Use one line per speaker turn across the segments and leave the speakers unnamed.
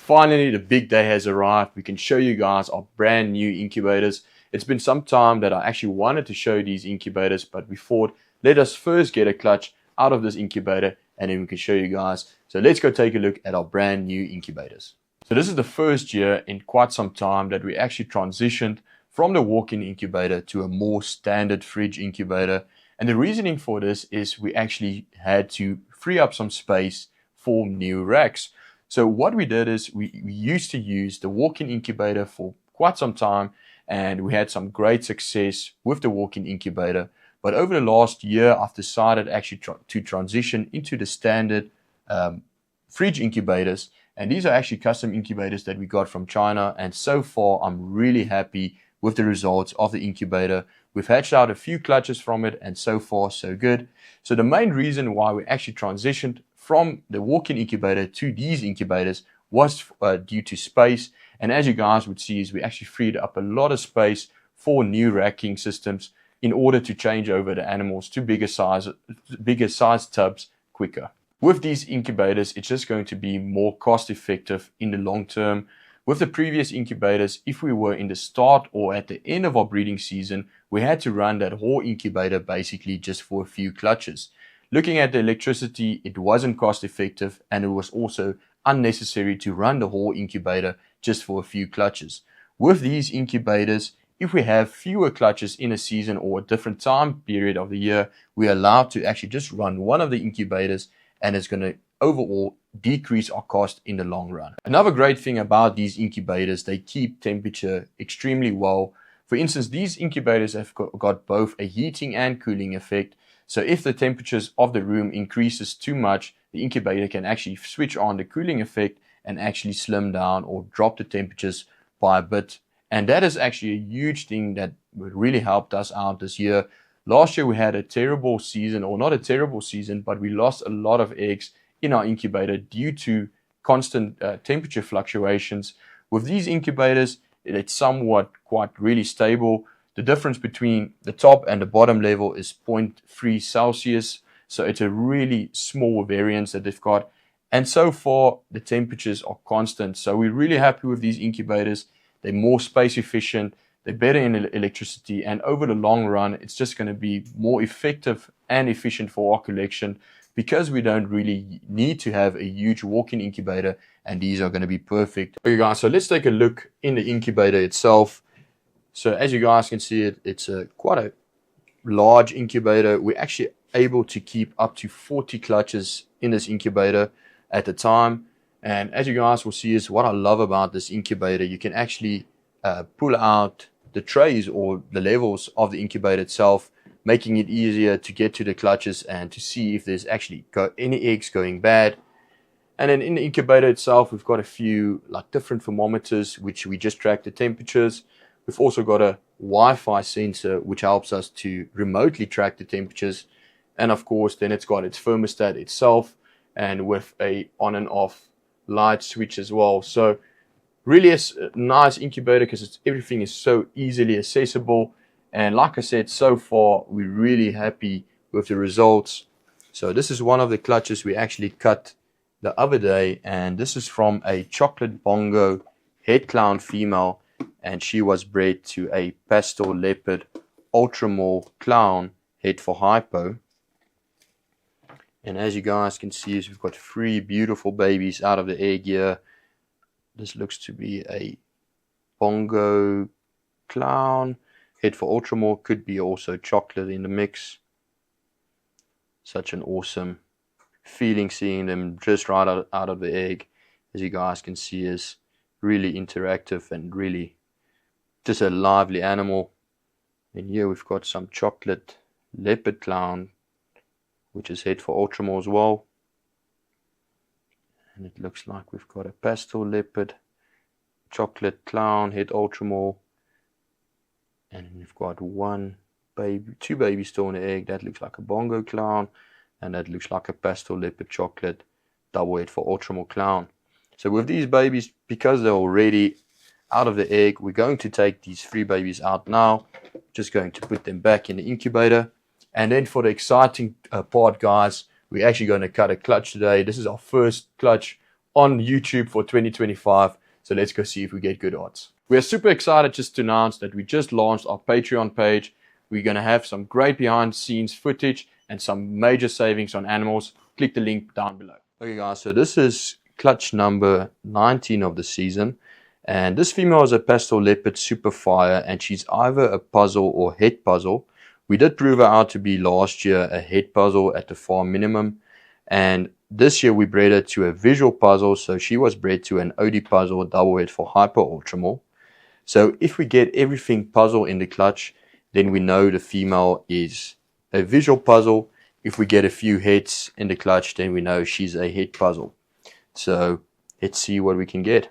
Finally, the big day has arrived. We can show you guys our brand new incubators. It's been some time that I actually wanted to show these incubators, but we thought, let us first get a clutch out of this incubator and then we can show you guys. So let's go take a look at our brand new incubators. So this is the first year in quite some time that we actually transitioned from the walk-in incubator to a more standard fridge incubator. And the reasoning for this is we actually had to free up some space for new racks. So what we did is we used to use the walk-in incubator for quite some time, and we had some great success with the walk-in incubator. But over the last year, I've decided actually to transition into the standard fridge incubators. And these are actually custom incubators that we got from China. And so far, I'm really happy with the results of the incubator. We've hatched out a few clutches from it, and so far, so good. So the main reason why we actually transitioned from the walk-in incubator to these incubators was due to space. And as you guys would see, is we actually freed up a lot of space for new racking systems in order to change over the animals to bigger size tubs quicker. With these incubators, it's just going to be more cost effective in the long term. With the previous incubators, if we were in the start or at the end of our breeding season, we had to run that whole incubator basically just for a few clutches. Looking at the electricity, it wasn't cost effective, and it was also unnecessary to run the whole incubator just for a few clutches. With these incubators, if we have fewer clutches in a season or a different time period of the year, we are allowed to actually just run one of the incubators, and it's going to overall decrease our cost in the long run. Another great thing about these incubators, they keep temperature extremely well. For instance, these incubators have got both a heating and cooling effect. So if the temperatures of the room increases too much, the incubator can actually switch on the cooling effect and actually slim down or drop the temperatures by a bit. And that is actually a huge thing that really helped us out this year. Last year we had a terrible season, or not a terrible season, but we lost a lot of eggs in our incubator due to constant temperature fluctuations. With these incubators, it's somewhat quite really stable. The difference between the top and the bottom level is 0.3 Celsius. So it's a really small variance that they've got. And so far, the temperatures are constant. So we're really happy with these incubators. They're more space efficient. They're better in electricity. And over the long run, it's just going to be more effective and efficient for our collection because we don't really need to have a huge walk-in incubator. And these are going to be perfect. Okay, guys, so let's take a look in the incubator itself. So as you guys can see, it's quite a large incubator. We're actually able to keep up to 40 clutches in this incubator at a time. And as you guys will see, is what I love about this incubator. You can actually pull out the trays or the levels of the incubator itself, making it easier to get to the clutches and to see if there's actually any eggs going bad. And then in the incubator itself, we've got a few like different thermometers, which we just track the temperatures. We've also got a Wi-Fi sensor, which helps us to remotely track the temperatures. And of course, then it's got its thermostat itself and with a on and off light switch as well. So really a nice incubator because everything is so easily accessible. And like I said, so far, we're really happy with the results. So this is one of the clutches we actually cut the other day. And this is from a chocolate bongo head clown female. And she was bred to a pastel leopard ultramall clown head for hypo. And as you guys can see, we've got 3 beautiful babies out of the egg here. This looks to be a bongo clown head for ultramall, could be also chocolate in the mix. Such an awesome feeling seeing them just right out of the egg. As you guys can see, is really interactive and really just a lively animal. And here we've got some chocolate leopard clown, which is head for ultramall as well. And it looks like we've got a pastel leopard, chocolate clown, head ultramall. And we've got 2 babies still in the egg. That looks like a bongo clown. And that looks like a pastel leopard chocolate double head for ultramall clown. So with these babies, because they're already out of the egg, we're going to take these 3 babies out now. Just going to put them back in the incubator. And then for the exciting part, guys, we're actually going to cut a clutch today. This is our first clutch on YouTube for 2025. So let's go see if we get good odds. We are super excited just to announce that we just launched our Patreon page. We're going to have some great behind the scenes footage and some major savings on animals. Click the link down below. Okay guys, so this is clutch number 19 of the season. And this female is a pastel leopard super fire, and she's either a puzzle or head puzzle. We did prove her out to be last year a head puzzle at the farm minimum. And this year we bred her to a visual puzzle, so she was bred to an OD puzzle double head for hyper ultramall. So if we get everything puzzle in the clutch, then we know the female is a visual puzzle. If we get a few heads in the clutch, then we know she's a head puzzle. So let's see what we can get.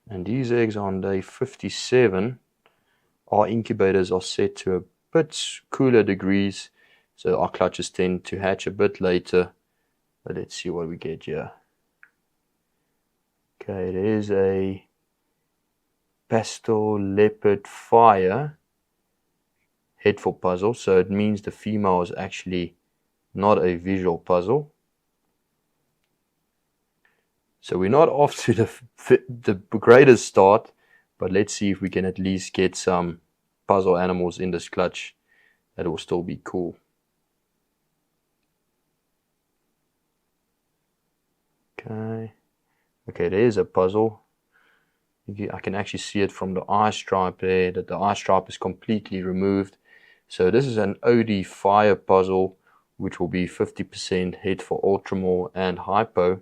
And these eggs on day 57, our incubators are set to a bit cooler degrees, so our clutches tend to hatch a bit later. But let's see what we get here. Okay, it is a pastel leopard fire head for puzzle, so it means the female is actually not a visual puzzle. So we're not off to the greatest start, but let's see if we can at least get some puzzle animals in this clutch. That will still be cool. Okay, there's a puzzle. I can actually see it from the eye stripe there, that the eye stripe is completely removed. So this is an OD fire puzzle, which will be 50% head for ultramall and hypo.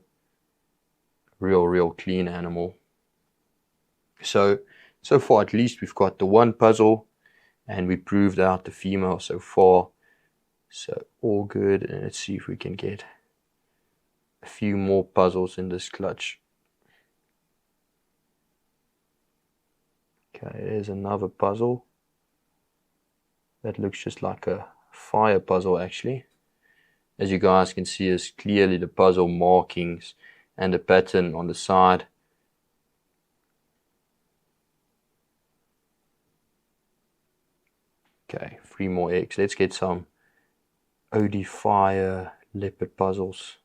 Real clean animal. So far at least we've got the one puzzle, and we proved out the female so far. So all good, and let's see if we can get a few more puzzles in this clutch. Okay, there's another puzzle. That looks just like a fire puzzle actually. As you guys can see, is clearly the puzzle markings and the pattern on the side. Okay, 3 more eggs. Let's get some OD fire leopard puzzles.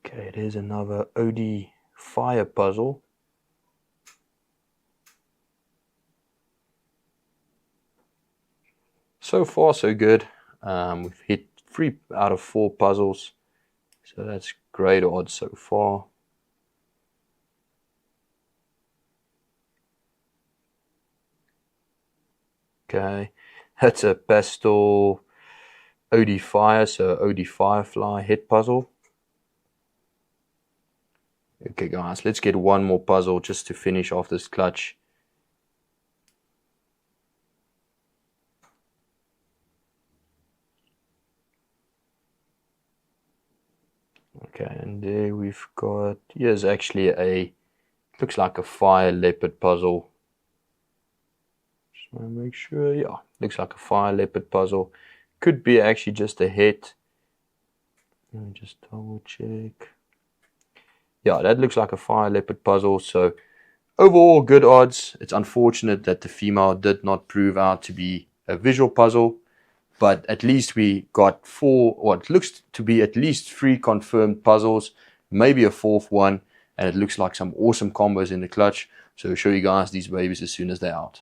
Okay, there's another OD fire puzzle. So far so good. We've hit 3 out of 4 puzzles, so that's great odds so far. Okay, that's a pastel OD fire, so OD firefly head puzzle. Okay guys, let's get one more puzzle just to finish off this clutch. Okay, and there we've got, here's actually a, looks like a fire leopard puzzle. Just want to make sure, yeah, looks like a fire leopard puzzle. Could be actually just a head. Let me just double check. Yeah, that looks like a fire leopard puzzle. So overall good odds. It's unfortunate that the female did not prove out to be a visual puzzle, but at least we got 4, what looks to be at least 3 confirmed puzzles, maybe a 4th one, and it looks like some awesome combos in the clutch. So I'll show you guys these babies as soon as they're out.